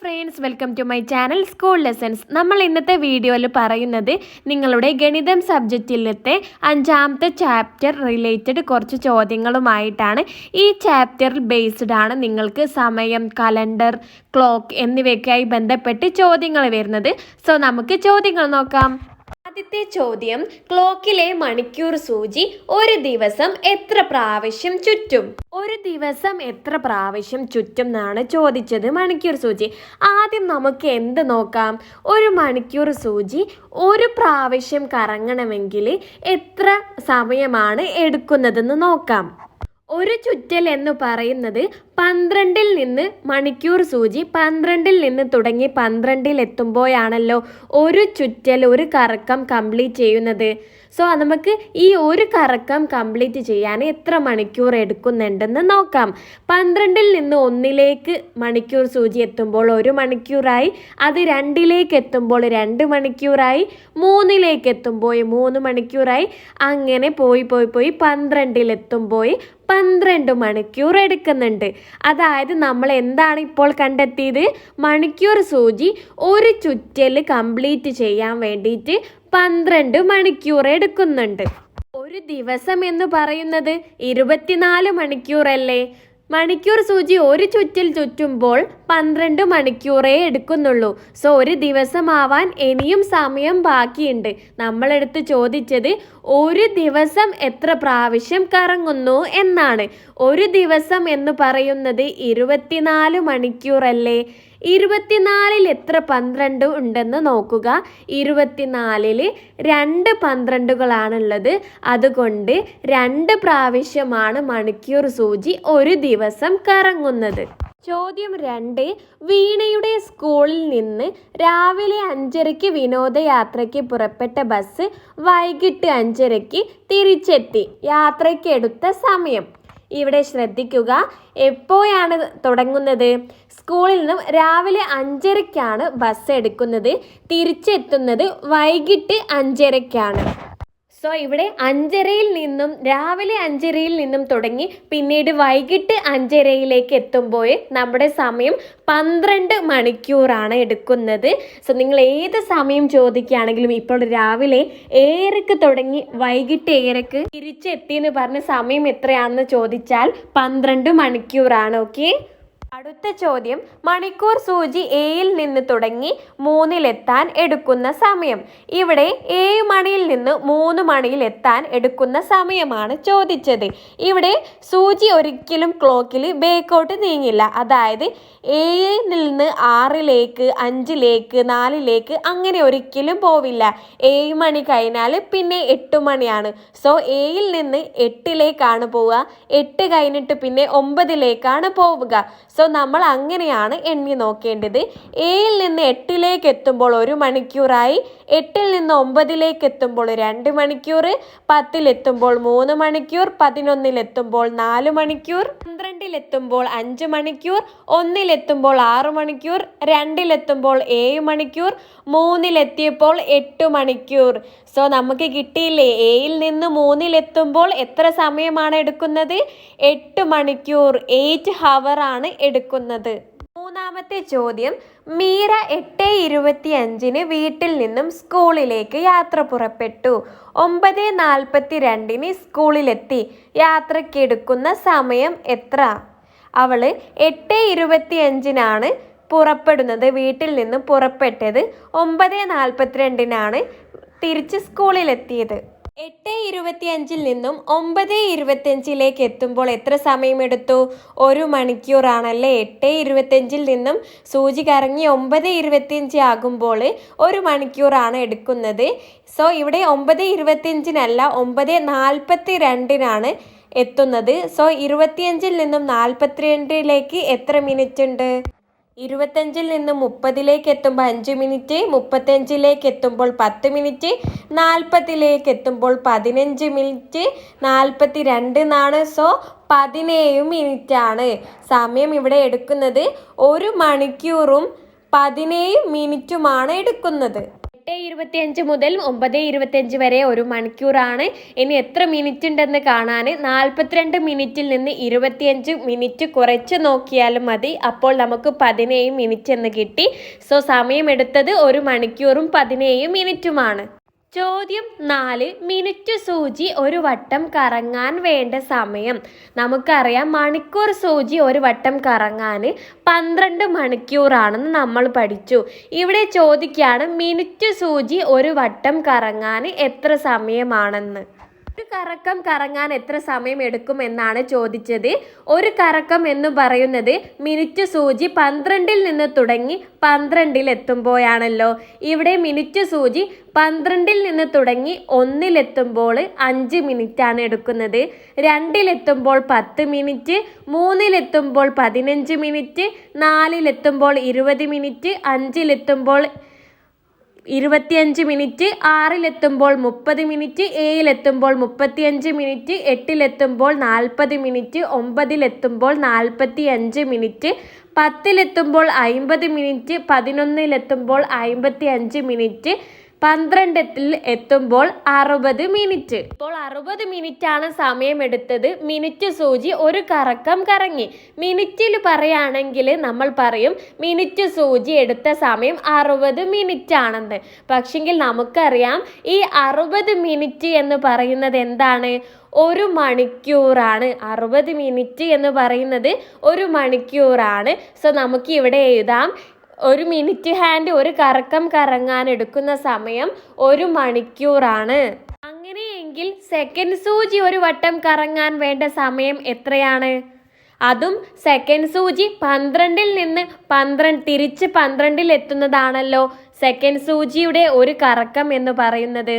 Friends, welcome to my channel school lessons. നമ്മൾ ഇന്നത്തെ വീഡിയോയിൽ പറയുന്നത് നിങ്ങളുടെ ഗണിതം സബ്ജക്റ്റിലത്തെ 5ാമത്തെ ചാപ്റ്റർ റിലേറ്റഡ് കുറച്ച് ചോദ്യങ്ങളുമായിട്ടാണ്. ഈ ചാപ്റ്ററിൽ ബേസ്ഡ് ആണ് നിങ്ങൾക്ക് സമയം, കലണ്ടർ, ക്ലോക്ക് എന്നിവയൊക്കെയായി ബന്ധപ്പെട്ട് ചോദ്യങ്ങൾ വരുന്നത്. സോ നമുക്ക് ചോദ്യങ്ങൾ നോക്കാം. ആദ്യത്തെ ചോദ്യം, ക്ലോക്കിലെ മണിക്കൂർ സൂചി ഒരു ദിവസം എത്ര പ്രാവശ്യം ചുറ്റും? ഒരു ദിവസം എത്ര പ്രാവശ്യം ചുറ്റും എന്നാണ് ചോദിച്ചത്. മണിക്കൂർ സൂചി ആദ്യം നമുക്ക് എന്ത് നോക്കാം? ഒരു മണിക്കൂർ സൂചി ഒരു പ്രാവശ്യം കറങ്ങണമെങ്കിൽ എത്ര സമയമാണ് എടുക്കുന്നതെന്ന് നോക്കാം. ഒരു ചുറ്റൽ എന്ന് പറയുന്നത് 12-ൽ നിന്ന് മണിക്കൂർ സൂചി 12-ൽ നിന്ന് തുടങ്ങി 12-ൽ എത്തുമ്പോഴാണല്ലോ ഒരു ചുറ്റൽ, ഒരു കറക്കം കംപ്ലീറ്റ് ചെയ്യുന്നത്. സോ നമുക്ക് ഈ ഒരു കറക്കം കംപ്ലീറ്റ് ചെയ്യാൻ എത്ര മണിക്കൂർ എടുക്കുന്നുണ്ടെന്ന് നോക്കാം. 12-ൽ നിന്ന് 1-ലേക്ക് മണിക്കൂർ സൂചി എത്തുമ്പോൾ 1 മണിക്കൂറായി, അത് 2-ലേക്ക് എത്തുമ്പോൾ 2 മണിക്കൂറായി, 3-ലേക്ക് എത്തുമ്പോൾ 3 മണിക്കൂറായി, അങ്ങനെ പോയി 12-ൽ എത്തുമ്പോൾ 12 മണിക്കൂർ എടുക്കുന്നുണ്ട്. അതായത് നമ്മൾ എന്താണ് ഇപ്പോൾ കണ്ടെത്തിയത്? മണിക്കൂർ സൂചി ഒരു ചുറ്റൽ കംപ്ലീറ്റ് ചെയ്യാൻ വേണ്ടിയിട്ട് 12 മണിക്കൂർ എടുക്കുന്നുണ്ട്. ഒരു ദിവസം എന്ന് പറയുന്നത് 24 മണിക്കൂറല്ലേ? മണിക്കൂർ സൂചി ഒരു ചുറ്റൽ ചുറ്റുമ്പോൾ 12 മണിക്കൂറേ എടുക്കുന്നുള്ളൂ. സോ ഒരു ദിവസമാവാൻ ഇനിയും സമയം ബാക്കിയുണ്ട്. നമ്മളെടുത്ത് ചോദിച്ചത് ഒരു ദിവസം എത്ര പ്രാവശ്യം കറങ്ങുന്നു എന്നാണ്. ഒരു ദിവസം എന്ന് പറയുന്നത് 24 മണിക്കൂറല്ലേ? 24-ൽ എത്ര 12 ഉണ്ടെന്ന് നോക്കുക. 24-ൽ 2 12കളാണുള്ളത്. അതുകൊണ്ട് 2 പ്രാവശ്യമാണ് മണിക്കൂർ സൂചി ഒരു ദിവസം കറങ്ങുന്നത്. ചോദ്യം 2, വീണയുടെ സ്കൂളിൽ നിന്ന് രാവിലെ 5:30 വിനോദയാത്രയ്ക്ക് പുറപ്പെട്ട ബസ് വൈകിട്ട് 5:30 തിരിച്ചെത്തി. യാത്രയ്ക്ക് എടുത്ത സമയം ഇവിടെ ശ്രദ്ധിക്കുക. എപ്പോഴാണ് തുടങ്ങുന്നത്? സ്കൂളിൽ നിന്നും രാവിലെ 5:30ക്കാണ് ബസ് എടുക്കുന്നത്. തിരിച്ചെത്തുന്നത് വൈകിട്ട് 5:30ക്കാണ്. സോ ഇവിടെ 5:30-ൽ നിന്നും രാവിലെ 5:30-ൽ നിന്നും തുടങ്ങി പിന്നീട് വൈകിട്ട് 5:30-ലേക്ക് എത്തുമ്പോൾ നമ്മുടെ സമയം 12 മണിക്കൂറാണ് എടുക്കുന്നത്. സോ നിങ്ങൾ ഏത് സമയം ചോദിക്കുകയാണെങ്കിലും ഇപ്പോൾ രാവിലെ 7:00-ക്ക് തുടങ്ങി വൈകിട്ട് 7:00-ക്ക് തിരിച്ചെത്തി എന്ന് പറഞ്ഞ സമയം എത്രയാണെന്ന് ചോദിച്ചാൽ 12 മണിക്കൂറാണ്. ഓക്കെ. അടുത്ത ചോദ്യം, മണിക്കൂർ സൂചി എയിൽ നിന്ന് തുടങ്ങി 3-ൽ എത്താൻ എടുക്കുന്ന സമയം. ഇവിടെ 7 മണിയിൽ നിന്ന് 3 മണിയിൽ എത്താൻ എടുക്കുന്ന സമയമാണ് ചോദിച്ചത്. ഇവിടെ സൂചി ഒരിക്കലും ക്ലോക്കിൽ ബേക്കോട്ട് നീങ്ങില്ല. അതായത് 7-ൽ നിന്ന് 6-ലേക്ക്, 5-ലേക്ക്, 4-ലേക്ക് അങ്ങനെ ഒരിക്കലും പോവില്ല. 7 മണി കഴിഞ്ഞാൽ പിന്നെ 8 മണിയാണ്. സോ 7-ൽ നിന്ന് 8-ലേക്കാണ് പോവുക. 8 കഴിഞ്ഞിട്ട് പിന്നെ 9-ലേക്കാണ് പോവുക. സോ നമ്മൾ അങ്ങനെയാണ് എണ്ണി നോക്കേണ്ടത്. 7-ൽ നിന്ന് 8-ലേക്ക് എത്തുമ്പോൾ 1 മണിക്കൂറായി, 8-ൽ നിന്ന് 9-ലേക്ക് എത്തുമ്പോൾ 2 മണിക്കൂർ, 10-ൽ എത്തുമ്പോൾ 3 മണിക്കൂർ, 11-ൽ എത്തുമ്പോൾ 4 മണിക്കൂർ, 12-ൽ എത്തുമ്പോൾ 5 മണിക്കൂർ, 1-ൽ എത്തുമ്പോൾ 6 മണിക്കൂർ, 2-ൽ എത്തുമ്പോൾ 7 മണിക്കൂർ, 3-ൽ എത്തിയപ്പോൾ 8 മണിക്കൂർ. സോ നമുക്ക് കിട്ടിയില്ലേ? 7-ൽ നിന്ന് 3-ൽ എത്തുമ്പോൾ എത്ര സമയമാണ് എടുക്കുന്നത്? 8 മണിക്കൂർ, 8 ഹവർ ആണ് എടുക്കുന്നത്. മൂന്നാമത്തെ ചോദ്യം, മീര 8:25-ന് വീട്ടിൽ നിന്നും സ്കൂളിലേക്ക് യാത്ര പുറപ്പെട്ടു. 9:42-ന് സ്കൂളിലെത്തി. യാത്രയ്ക്ക് എടുക്കുന്ന സമയം എത്ര? അവൾ 8:25-നാണ് പുറപ്പെടുന്നത്, വീട്ടിൽ നിന്നും പുറപ്പെട്ടത്. 9:42-നാണ് തിരിച്ച് സ്കൂളിലെത്തിയത്. 8:25-ൽ നിന്നും 9:25-ലേക്ക് എത്തുമ്പോൾ എത്ര സമയമെടുത്തു? 1 മണിക്കൂറാണല്ലേ. 8:25-ൽ നിന്നും സൂചി കറങ്ങി 9:25 ആകുമ്പോൾ 1 മണിക്കൂറാണ് എടുക്കുന്നത്. സോ ഇവിടെ 9:25-നല്ല 9:42-നാണ് എത്തുന്നത്. സോ 25-ൽ നിന്നും 42-ലേക്ക് എത്ര മിനിറ്റ് ഉണ്ട്? 25-ൽ നിന്ന് 30-ലേക്ക് എത്തുമ്പോൾ 5 മിനിറ്റ്, 35-ലേക്ക് എത്തുമ്പോൾ 10 മിനിറ്റ്, 40-ലേക്ക് എത്തുമ്പോൾ 15 മിനിറ്റ്, 42 സോ 17 മിനിറ്റാണ് സമയം ഇവിടെ എടുക്കുന്നത്. 1 മണിക്കൂറും 17 മിനിറ്റുമാണ് എടുക്കുന്നത്. 8:25 മുതൽ 9:25 വരെ 1 മണിക്കൂറാണ്. ഇനി എത്ര മിനിറ്റ് ഉണ്ടെന്ന് കാണാൻ 42 മിനിറ്റിൽ നിന്ന് 25 മിനിറ്റ് കുറച്ച് നോക്കിയാലും മതി. അപ്പോൾ നമുക്ക് 17 മിനിറ്റ് എന്ന് കിട്ടി. സോ സമയമെടുത്തത് 1 മണിക്കൂറും 17 മിനിറ്റുമാണ്. ചോദ്യം 4. മിനിറ്റ് സൂചി ഒരു വട്ടം കറങ്ങാൻ വേണ്ട സമയം. നമുക്കറിയാം മണിക്കൂർ സൂചി ഒരു വട്ടം കറങ്ങാൻ 12 മണിക്കൂറാണെന്ന് നമ്മൾ പഠിച്ചു. ഇവിടെ ചോദിക്കുകയാണ് മിനിറ്റ് സൂചി ഒരു വട്ടം കറങ്ങാൻ എത്ര സമയമാണെന്ന്. ഒരു കറക്കം കറങ്ങാൻ എത്ര സമയം എടുക്കും എന്നാണ് ചോദിച്ചത്. ഒരു കറക്കം എന്ന് പറയുന്നത് മിനിറ്റ് സൂചി 12-ൽ നിന്ന് തുടങ്ങി 12-ൽ എത്തുമ്പോഴാണല്ലോ. ഇവിടെ മിനിറ്റ് സൂചി 12-ൽ നിന്ന് തുടങ്ങി 1-ൽ എത്തുമ്പോൾ 5 മിനിറ്റാണ് എടുക്കുന്നത്. 2-ൽ എത്തുമ്പോൾ 10 മിനിറ്റ്, 3-ൽ എത്തുമ്പോൾ 15 മിനിറ്റ്, 4-ൽ എത്തുമ്പോൾ 20 മിനിറ്റ്, 5-ൽ എത്തുമ്പോൾ 25 മിനിറ്റ്, 6-ൽ എത്തുമ്പോൾ 30 മിനിറ്റ്, 7-ൽ എത്തുമ്പോൾ 35 മിനിറ്റ്, 8-ൽ എത്തുമ്പോൾ 40 മിനിറ്റ്, 9-ൽ എത്തുമ്പോൾ 45 മിനിറ്റ്, 10-ൽ എത്തുമ്പോൾ 50 മിനിറ്റ്, 11-ൽ എത്തുമ്പോൾ 55 മിനിറ്റ്, 12-ൽ എത്തുമ്പോൾ 60 മിനിറ്റ്. ഇപ്പോൾ 60 മിനിറ്റാണ് സമയമെടുത്തത്. മിനിറ്റ് സൂചി ഒരു കറക്കം കറങ്ങി. മിനിറ്റിൽ പറയുകയാണെങ്കിൽ നമ്മൾ പറയും മിനിറ്റ് സൂചി എടുത്ത സമയം 60 മിനിറ്റ് ആണെന്ന്. പക്ഷെങ്കിൽ നമുക്കറിയാം ഈ 60 മിനിറ്റ് എന്ന് പറയുന്നത് എന്താണ്? 1 മണിക്കൂറാണ്. 60 മിനിറ്റ് എന്ന് പറയുന്നത് 1 മണിക്കൂറാണ്. സോ നമുക്ക് ഇവിടെ എഴുതാം 1 മിനിറ്റ് ഹാൻഡ് ഒരു കറക്കം കറങ്ങാൻ എടുക്കുന്ന സമയം 1 മണിക്കൂറാണ്. അങ്ങനെയെങ്കിൽ സെക്കൻഡ് സൂചി ഒരു വട്ടം കറങ്ങാൻ വേണ്ട സമയം എത്രയാണ്? അതും സെക്കൻഡ് സൂചി 12-ൽ നിന്ന് തിരിച്ച് 12-ൽ എത്തുന്നതാണല്ലോ സെക്കൻഡ് സൂചിയുടെ ഒരു കറക്കം എന്ന് പറയുന്നത്.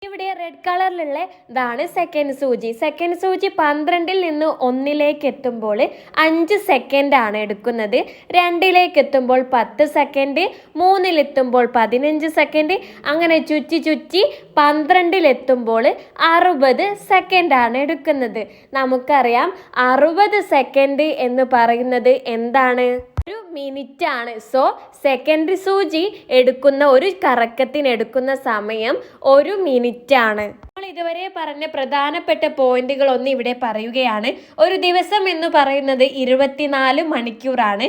ഇവിടെ റെഡ് കളറിലുള്ള ഇതാണ് സെക്കൻഡ് സൂചി. സെക്കൻഡ് സൂചി 12-ൽ നിന്ന് 1-ലേക്ക് എത്തുമ്പോൾ 5 സെക്കൻഡാണ് എടുക്കുന്നത്. 2-ലേക്ക് എത്തുമ്പോൾ 10 സെക്കൻഡ്, 3-ൽ എത്തുമ്പോൾ 15 സെക്കൻഡ്, അങ്ങനെ ചുറ്റി 12-ൽ എത്തുമ്പോൾ 60 സെക്കൻഡാണ് എടുക്കുന്നത്. നമുക്കറിയാം 60 സെക്കൻഡ് എന്ന് പറയുന്നത് എന്താണ്? 1 മിനിറ്റ് ആണ്. സോ സെക്കൻഡ് സൂചി എടുക്കുന്ന ഒരു കറക്കത്തിന് എടുക്കുന്ന സമയം 1 മിനിറ്റ് ആണ്. നമ്മൾ ഇതുവരെ പറഞ്ഞ പ്രധാനപ്പെട്ട പോയിന്റുകൾ ഒന്ന് ഇവിടെ പറയുകയാണ്. ഒരു ദിവസം എന്ന് പറയുന്നത് 24 മണിക്കൂറാണ്.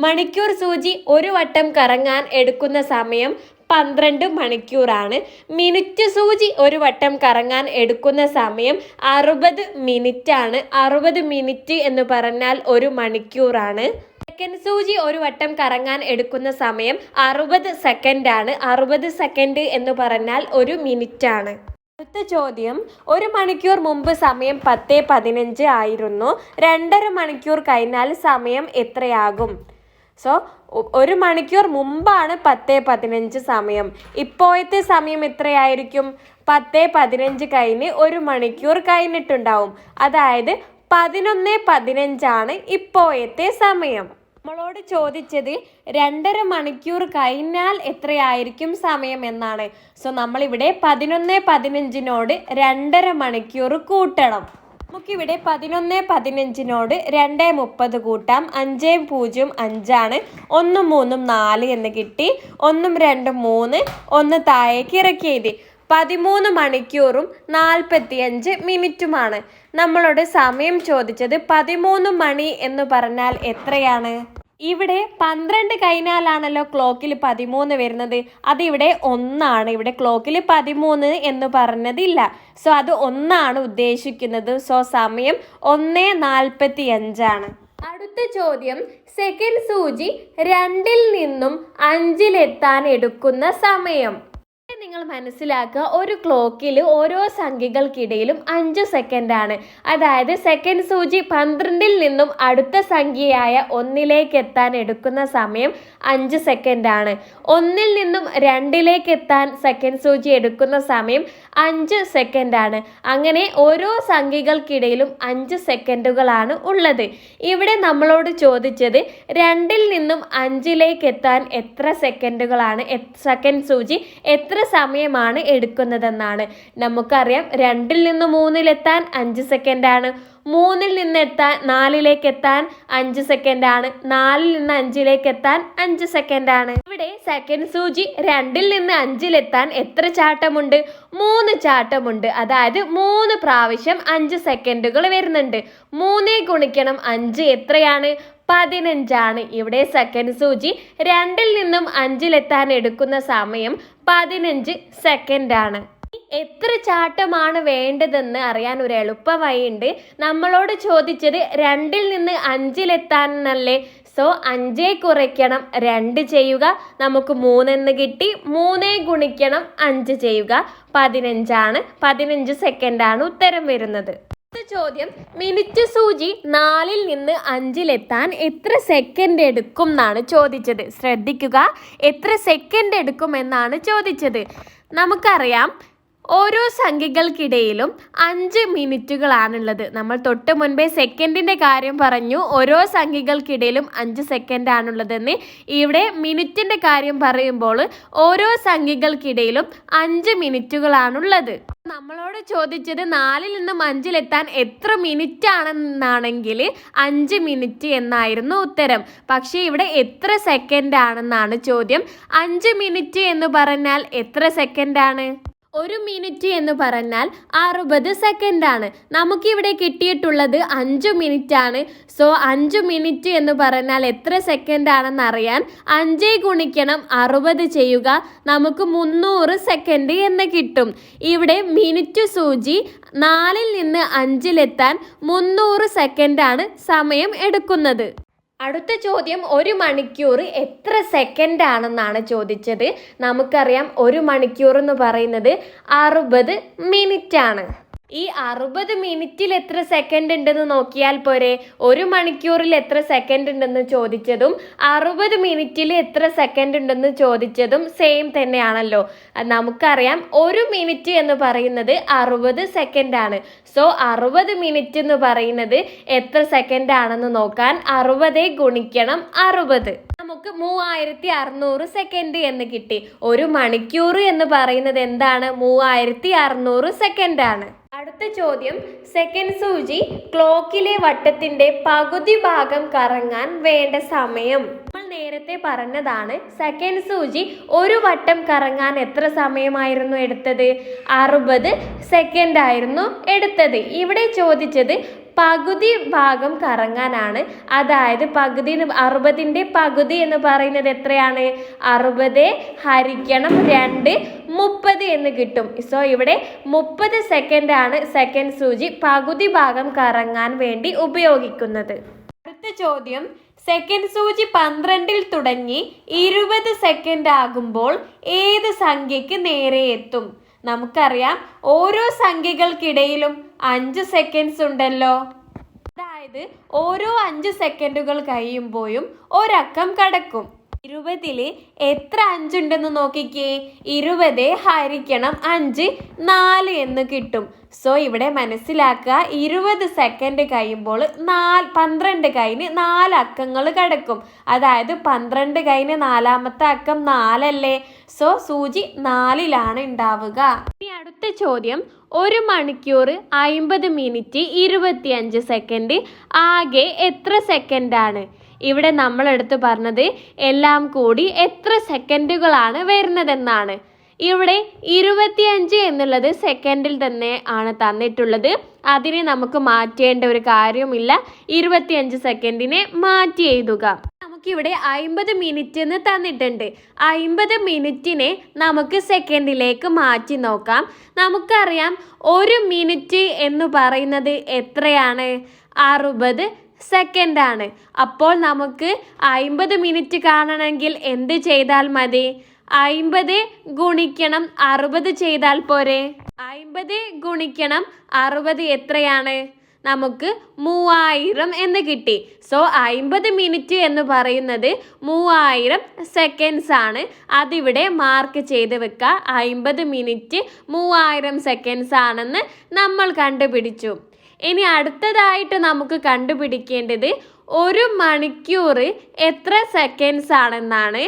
മണിക്കൂർ സൂചി ഒരു വട്ടം കറങ്ങാൻ എടുക്കുന്ന സമയം 12 മണിക്കൂറാണ്. മിനിറ്റ് സൂചി ഒരു വട്ടം കറങ്ങാൻ എടുക്കുന്ന സമയം 60 മിനിറ്റ് ആണ്. 60 മിനിറ്റ് എന്ന് പറഞ്ഞാൽ 1 മണിക്കൂറാണ്. സെക്കൻഡ് സൂചി ഒരു വട്ടം കറങ്ങാൻ എടുക്കുന്ന സമയം 60 സെക്കൻഡാണ്. 60 സെക്കൻഡ് എന്ന് പറഞ്ഞാൽ 1 മിനിറ്റ് ആണ്. അടുത്ത ചോദ്യം, 1 മണിക്കൂർ മുമ്പ് സമയം 10:15 ആയിരുന്നു. 2.5 മണിക്കൂർ കഴിഞ്ഞാൽ സമയം എത്രയാകും? സോ 1 മണിക്കൂർ മുമ്പാണ് 10:15 സമയം. ഇപ്പോഴത്തെ സമയം എത്രയായിരിക്കും? 10:15 കഴിഞ്ഞ് 1 മണിക്കൂർ കഴിഞ്ഞിട്ടുണ്ടാവും. അതായത് 11:15 ആണ് ഇപ്പോഴത്തെ സമയം. നമ്മളോട് ചോദിച്ചത് 2.5 മണിക്കൂർ കഴിഞ്ഞാൽ എത്രയായിരിക്കും സമയം എന്നാണ്. സോ നമ്മളിവിടെ 11:15 2.5 മണിക്കൂർ കൂട്ടണം. നമുക്കിവിടെ 11:15 2:30 കൂട്ടാം. 5 0 5 ആണ്. 1 3 4 എന്ന് കിട്ടി. 1 2 3 1 താഴേക്ക് ഇറക്കി എഴുതി. 13 മണിക്കൂറും 45 മിനിറ്റുമാണ്. നമ്മളോട് സമയം ചോദിച്ചത് 13 മണി എന്ന് പറഞ്ഞാൽ എത്രയാണ്? ഇവിടെ 12 കഴിഞ്ഞാലാണല്ലോ ക്ലോക്കിൽ 13 വരുന്നത്. അതിവിടെ 1 ആണ്. ഇവിടെ ക്ലോക്കിൽ 13 എന്ന് പറഞ്ഞതില്ല. സോ അത് 1 ആണ് ഉദ്ദേശിക്കുന്നത്. സോ സമയം 1:45 ആണ്. അടുത്ത ചോദ്യം, സെക്കൻഡ് സൂചി 2-ൽ നിന്നും 5-ൽ എത്താൻ എടുക്കുന്ന സമയം. നിങ്ങൾ മനസ്സിലാക്കുക, ഒരു ക്ലോക്കിൽ ഓരോ സംഖ്യകൾക്കിടയിലും 5 സെക്കൻഡാണ്. അതായത് സെക്കൻഡ് സൂചി 12-ൽ നിന്നും അടുത്ത സംഖ്യയായ 1-ലേക്ക് എത്താൻ എടുക്കുന്ന സമയം 5 സെക്കൻഡാണ്. 1-ൽ നിന്നും 2-ലേക്ക് എത്താൻ സെക്കൻഡ് സൂചി എടുക്കുന്ന സമയം 5 സെക്കൻഡാണ്. അങ്ങനെ ഓരോ സംഖ്യകൾക്കിടയിലും 5 സെക്കൻഡുകളാണ് ഉള്ളത്. ഇവിടെ നമ്മളോട് ചോദിച്ചത് 2-ൽ നിന്നും 5-ലേക്ക് എത്താൻ എത്ര സെക്കൻഡുകളാണ്, സെക്കൻഡ് സൂചി എത്ര സമയമാണ് എടുക്കുന്നതെന്നാണ്. നമുക്കറിയാം 2ൽ നിന്ന് 3-ലെത്താൻ 5 സെക്കൻഡാണ്, 3-ൽ നിന്ന് 4-ലേക്ക് എത്താൻ 5 സെക്കൻഡാണ്, 4-ൽ നിന്ന് 5-ലേക്ക് എത്താൻ 5 സെക്കൻഡാണ്. ഇവിടെ സെക്കൻഡ് സൂചി 2-ൽ നിന്ന് 5-ലെത്താൻ എത്ര ചാട്ടമുണ്ട്? 3 ചാട്ടമുണ്ട്. അതായത് 3 പ്രാവശ്യം 5 സെക്കൻഡുകൾ വരുന്നുണ്ട്. 3 ഗുണിക്കണം 5 എത്രയാണ്? 15 ആണ്. ഇവിടെ സെക്കൻഡ് സൂചി 2-ൽ നിന്നും 5-ലെത്താൻ എടുക്കുന്ന സമയം 15 സെക്കൻഡാണ്. എത്ര ചാട്ടമാണ് വേണ്ടതെന്ന് അറിയാൻ ഒരു എളുപ്പ വഴിയുണ്ട്. നമ്മളോട് ചോദിച്ചത് 2-ൽ നിന്ന് 5-ലെത്താൻ എന്നല്ലേ. സോ 5 കുറയ്ക്കണം 2 ചെയ്യുക, നമുക്ക് 3 എന്ന് കിട്ടി. 3 ഗുണിക്കണം 5 ചെയ്യുക, 15 ആണ്. 15 സെക്കൻഡാണ് ഉത്തരം വരുന്നത്. ചോദ്യം, മിനിറ്റ് സൂചി 4-ൽ നിന്ന് 5-ലെത്താൻ എത്ര സെക്കൻഡ് എടുക്കും എന്നാണ് ചോദിച്ചത്. ശ്രദ്ധിക്കുക, എത്ര സെക്കൻഡ് എടുക്കും എന്നാണ് ചോദിച്ചത്. നമുക്കറിയാം ഓരോ സംഖ്യകൾക്കിടയിലും 5 മിനിറ്റുകളാണുള്ളത്. നമ്മൾ തൊട്ട് മുൻപേ സെക്കൻഡിൻ്റെ കാര്യം പറഞ്ഞു, ഓരോ സംഖ്യകൾക്കിടയിലും 5 സെക്കൻഡാണുള്ളതെന്ന്. ഇവിടെ മിനിറ്റിൻ്റെ കാര്യം പറയുമ്പോൾ ഓരോ സംഖ്യകൾക്കിടയിലും 5 മിനിറ്റുകളാണുള്ളത്. നമ്മളോട് ചോദിച്ചത് 4-ൽ നിന്നും 5-ലെത്താൻ എത്ര മിനിറ്റ് ആണെന്നാണെങ്കിൽ 5 മിനിറ്റ് എന്നായിരുന്നു ഉത്തരം. പക്ഷേ ഇവിടെ എത്ര സെക്കൻഡ് ആണെന്നാണ് ചോദ്യം. 5 മിനിറ്റ് എന്ന് പറഞ്ഞാൽ എത്ര സെക്കൻഡാണ്? 1 മിനിറ്റ് എന്ന് പറഞ്ഞാൽ 60 സെക്കൻഡാണ്. നമുക്കിവിടെ കിട്ടിയിട്ടുള്ളത് 5 മിനിറ്റ് ആണ്. സോ 5 മിനിറ്റ് എന്ന് പറഞ്ഞാൽ എത്ര സെക്കൻഡ് ആണെന്ന് അറിയാൻ 5 ഗുണിക്കണം 60 ചെയ്യുക, നമുക്ക് 300 സെക്കൻഡ് എന്ന് കിട്ടും. ഇവിടെ മിനിറ്റ് സൂചി 4-ൽ നിന്ന് 5-ലെത്താൻ 300 സെക്കൻഡാണ് സമയം എടുക്കുന്നത്. അടുത്ത ചോദ്യം, 1 മണിക്കൂർ എത്ര സെക്കൻഡ് ആണെന്നാണ് ചോദിച്ചത്. നമുക്കറിയാം 1 മണിക്കൂർ എന്ന് പറയുന്നത് 60 മിനിറ്റ് ആണ്. ഈ 60 മിനിറ്റിൽ എത്ര സെക്കൻഡ് ഉണ്ടെന്ന് നോക്കിയാൽ പോരെ. 1 മണിക്കൂറിൽ എത്ര സെക്കൻഡ് ഉണ്ടെന്ന് ചോദിച്ചതും 60 മിനിറ്റിൽ എത്ര സെക്കൻഡ് ഉണ്ടെന്ന് ചോദിച്ചതും സെയിം തന്നെയാണല്ലോ. നമുക്കറിയാം 1 മിനിറ്റ് എന്ന് പറയുന്നത് 60 സെക്കൻഡാണ്. സോ 60 മിനിറ്റ് എന്ന് പറയുന്നത് എത്ര സെക്കൻഡ് ആണെന്ന് നോക്കാൻ 60 ഗുണിക്കണം 60, നമുക്ക് 3600 സെക്കൻഡ് എന്ന് കിട്ടി. 1 മണിക്കൂർ എന്ന് പറയുന്നത് എന്താണ്? 3600 സെക്കൻഡ് ആണ്. അടുത്ത ചോദ്യം, സെക്കൻഡ് സൂചി ക്ലോക്കിലെ വട്ടത്തിന്റെ പകുതി ഭാഗം കറങ്ങാൻ വേണ്ട സമയം. നമ്മൾ നേരത്തെ പറഞ്ഞതാണ്, സെക്കൻഡ് സൂചി 1 വട്ടം കറങ്ങാൻ എത്ര സമയമായിരുന്നു എടുത്തത്? 60 സെക്കൻഡ് ആയിരുന്നു എടുത്തത്. ഇവിടെ ചോദിച്ചത് പകുതി ഭാഗം കറങ്ങാനാണ്. അതായത് 60ന്റെ പകുതി എന്ന് പറയുന്നത് എത്രയാണ്? 60 ഹരിക്കണം 2, 30 എന്ന് കിട്ടും. സോ ഇവിടെ 30 സെക്കൻഡ് ആണ് സെക്കൻഡ് സൂചി പകുതി ഭാഗം കറങ്ങാൻ വേണ്ടി ഉപയോഗിക്കുന്നത്. അടുത്ത ചോദ്യം, സെക്കൻഡ് സൂചി 12-ൽ തുടങ്ങി 20 സെക്കൻഡ് ആകുമ്പോൾ ഏത് സംഖ്യക്ക് നേരെ എത്തും? നമുക്കറിയാം ഓരോ സംഖ്യകൾക്കിടയിലും 5 സെക്കൻഡ്സ് ഉണ്ടല്ലോ. അതായത് ഓരോ 5 സെക്കൻഡുകൾ കഴിയുമ്പോഴും ഒരക്കം കടക്കും. 20-ൽ എത്ര 5 ഉണ്ടെന്ന് നോക്കിക്കേ. 20 ഹരിക്കണം 5, 4 എന്ന് കിട്ടും. സോ ഇവിടെ മനസ്സിലാക്കുക, 20 സെക്കൻഡ് കഴിയുമ്പോൾ 12 കഴിഞ്ഞ് 4 അക്കങ്ങൾ കിടക്കും. അതായത് 12 കഴിഞ്ഞ് 4-മത്തെ അക്കം 4 അല്ലേ. സോ സൂചി 4-ലാണ് ഉണ്ടാവുക. ഇനി അടുത്ത ചോദ്യം, 1 മണിക്കൂർ 50 മിനിറ്റ് 25 സെക്കൻഡ് ആകെ എത്ര സെക്കൻഡാണ്? ഇവിടെ നമ്മളെടുത്ത് പറഞ്ഞത് എല്ലാം കൂടി എത്ര സെക്കൻഡുകളാണ് വരുന്നതെന്നാണ്. ഇവിടെ 25 എന്നുള്ളത് സെക്കൻഡിൽ തന്നെ ആണ് തന്നിട്ടുള്ളത്. അതിനെ നമുക്ക് മാറ്റേണ്ട ഒരു കാര്യമില്ല. 25 സെക്കൻഡിനെ മാറ്റി എഴുതുക. നമുക്കിവിടെ 50 മിനിറ്റ് എന്ന് തന്നിട്ടുണ്ട്. 50 മിനിറ്റിനെ നമുക്ക് സെക്കൻഡിലേക്ക് മാറ്റി നോക്കാം. നമുക്കറിയാം 1 മിനിറ്റ് എന്ന് പറയുന്നത് എത്രയാണ്? 60 സെക്കൻഡാണ്. അപ്പോൾ നമുക്ക് 50 മിനിറ്റ് കാണണമെങ്കിൽ എന്ത് ചെയ്താൽ മതി? 50 ഗുണിക്കണം 60 ചെയ്താൽ പോരെ. 50 ഗുണിക്കണം 60 എത്രയാണ്? നമുക്ക് 3000 എന്ന് കിട്ടി. സോ 50 മിനിറ്റ് എന്ന് പറയുന്നത് 3000 സെക്കൻഡ്സ് ആണ്. അതിവിടെ മാർക്ക് ചെയ്ത് വെക്കുക. 50 മിനിറ്റ് 3000 സെക്കൻഡ്സ് ആണെന്ന് നമ്മൾ കണ്ടുപിടിച്ചു. ഇനി അടുത്തതായിട്ട് നമുക്ക് കണ്ടുപിടിക്കേണ്ടത് 1 മണിക്കൂർ എത്ര സെക്കൻഡ്സ് ആണെന്നാണ്.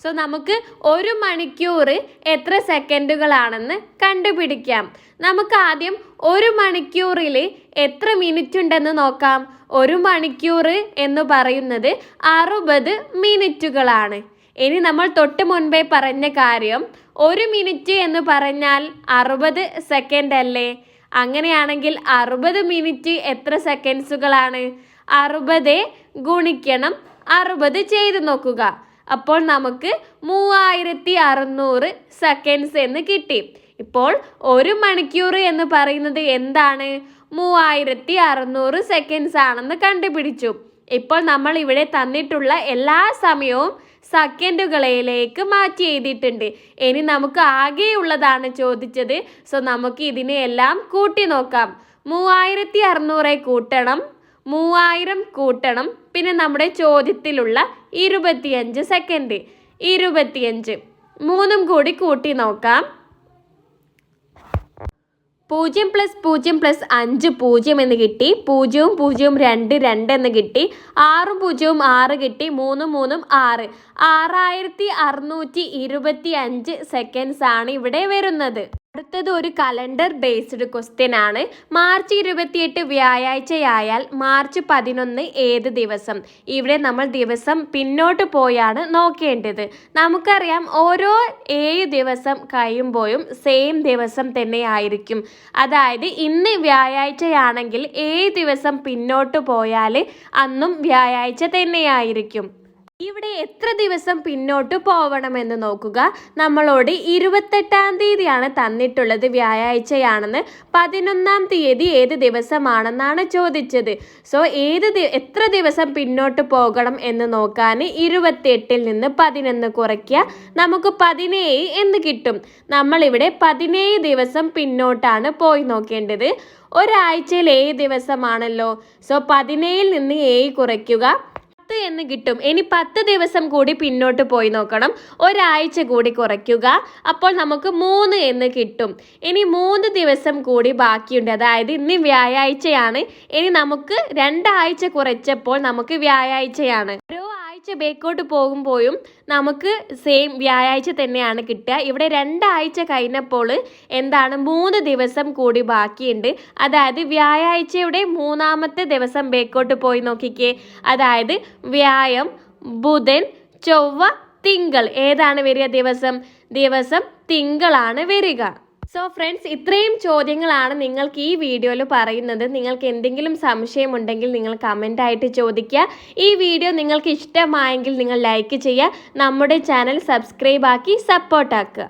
സോ നമുക്ക് 1 മണിക്കൂർ എത്ര സെക്കൻഡുകളാണെന്ന് കണ്ടുപിടിക്കാം. നമുക്ക് ആദ്യം 1 മണിക്കൂറിൽ എത്ര മിനിറ്റ് ഉണ്ടെന്ന് നോക്കാം. 1 മണിക്കൂർ എന്ന് പറയുന്നത് 60 മിനിറ്റുകളാണ്. ഇനി നമ്മൾ തൊട്ട് മുൻപേ പറഞ്ഞ കാര്യം 1 മിനിറ്റ് എന്ന് പറഞ്ഞാൽ 60 സെക്കൻഡ് അല്ലേ? അങ്ങനെയാണെങ്കിൽ 60 മിനിറ്റ് എത്ര സെക്കൻഡ്സുകളാണ്? 60 ഗുണിക്കണം 60 ചെയ്ത് നോക്കുക. അപ്പോൾ നമുക്ക് 3600 സെക്കൻഡ്സ് എന്ന് കിട്ടി. ഇപ്പോൾ 1 മണിക്കൂർ എന്ന് പറയുന്നത് എന്താണ്? 3600 സെക്കൻഡ്സ് ആണെന്ന് കണ്ടുപിടിച്ചു. ഇപ്പോൾ നമ്മൾ ഇവിടെ തന്നിട്ടുള്ള എല്ലാ സമയവും സെക്കൻഡുകളിലേക്ക് മാറ്റി എഴുതിയിട്ടുണ്ട്. ഇനി നമുക്ക് ആകെയുള്ളതാണ് ചോദിച്ചത്. സോ നമുക്ക് ഇതിനെ എല്ലാം കൂട്ടി നോക്കാം. 3600 കൂട്ടണം, 3000 കൂട്ടണം, പിന്നെ നമ്മുടെ ചോദ്യത്തിലുള്ള 25 സെക്കൻഡ്, 25 മൂന്നും കൂടി കൂട്ടി നോക്കാം. 0 + 0 + 5 0 എന്ന് കിട്ടി. 0 0 2 2 എന്ന് കിട്ടി. 6 0 6 കിട്ടി. 3 3 6 6625 സെക്കൻഡ്സ് ആണ് ഇവിടെ വരുന്നത്. അടുത്തത് ഒരു കലണ്ടർ ബേസ്ഡ് ക്വസ്റ്റ്യൻ ആണ്. മാർച്ച് 28 വ്യാഴാഴ്ചയായാൽ മാർച്ച് 11 ഏത് ദിവസം? ഇവിടെ നമ്മൾ ദിവസം പിന്നോട്ട് പോയാണ് നോക്കേണ്ടത്. നമുക്കറിയാം ഓരോ 7 ദിവസം കഴിയുമ്പോഴും സെയിം ദിവസം തന്നെ ആയിരിക്കും. അതായത് ഇന്ന് വ്യാഴാഴ്ചയാണെങ്കിൽ 7 ദിവസം പിന്നോട്ട് പോയാൽ അന്നും വ്യാഴാഴ്ച തന്നെയായിരിക്കും. ഇവിടെ എത്ര ദിവസം പിന്നോട്ട് പോവണമെന്ന് നോക്കുക. നമ്മളോട് 28-ാം തീയതിയാണ് തന്നിട്ടുള്ളത്, വ്യാഴാഴ്ചയാണെന്ന്. 11-ാം തീയതി ഏത് ദിവസമാണെന്നാണ് ചോദിച്ചത്. സോ എത്ര ദിവസം പിന്നോട്ട് പോകണം എന്ന് നോക്കാൻ 28-ൽ നിന്ന് 11 കുറയ്ക്കുക. നമുക്ക് 17 എന്ന് കിട്ടും. നമ്മളിവിടെ 17 ദിവസം പിന്നോട്ടാണ് പോയി നോക്കേണ്ടത്. ഒരാഴ്ചയിൽ 7 ദിവസമാണല്ലോ. സോ 17-ൽ നിന്ന് 7 കുറയ്ക്കുക, 10 എന്ന് കിട്ടും. ഇനി 10 ദിവസം കൂടി പിന്നോട്ട് പോയി നോക്കണം. ഒരാഴ്ച കൂടി കുറയ്ക്കുക, അപ്പോൾ നമുക്ക് 3 എന്ന് കിട്ടും. ഇനി 3 ദിവസം കൂടി ബാക്കിയുണ്ട്. അതായത് ഇന്ന് വ്യാഴാഴ്ചയാണ്. ഇനി നമുക്ക് 2 ആഴ്ച കുറച്ചപ്പോൾ നമുക്ക് വ്യാഴാഴ്ചയാണ്. ഓരോ ആഴ്ച ബേക്കോട്ട് പോകുമ്പോഴും നമുക്ക് സെയിം വ്യാഴാഴ്ച തന്നെയാണ് കിട്ടുക. ഇവിടെ 2 ആഴ്ച കഴിഞ്ഞപ്പോൾ എന്താണ് 3 ദിവസം കൂടി ബാക്കിയുണ്ട്. അതായത് വ്യാഴാഴ്ചയുടെ 3-ാമത്തെ ദിവസം ബേക്കോട്ട് പോയി നോക്കിക്കേ. അതായത് വ്യാഴം, ബുധൻ, ചൊവ്വ, തിങ്കൾ ഏതാണ് വരിക? ദിവസം തിങ്കളാണ് വരിക. സോ ഫ്രണ്ട്സ്, ഇത്രയും ചോദ്യങ്ങളാണ് നിങ്ങൾക്ക് ഈ വീഡിയോയിൽ പറയുന്നത്. നിങ്ങൾക്ക് എന്തെങ്കിലും സംശയമുണ്ടെങ്കിൽ നിങ്ങൾ കമൻ്റായിട്ട് ചോദിക്കുക. ഈ വീഡിയോ നിങ്ങൾക്ക് ഇഷ്ടമായെങ്കിൽ നിങ്ങൾ ലൈക്ക് ചെയ്യുക. നമ്മുടെ ചാനൽ സബ്സ്ക്രൈബ് ആക്കി സപ്പോർട്ടാക്കുക.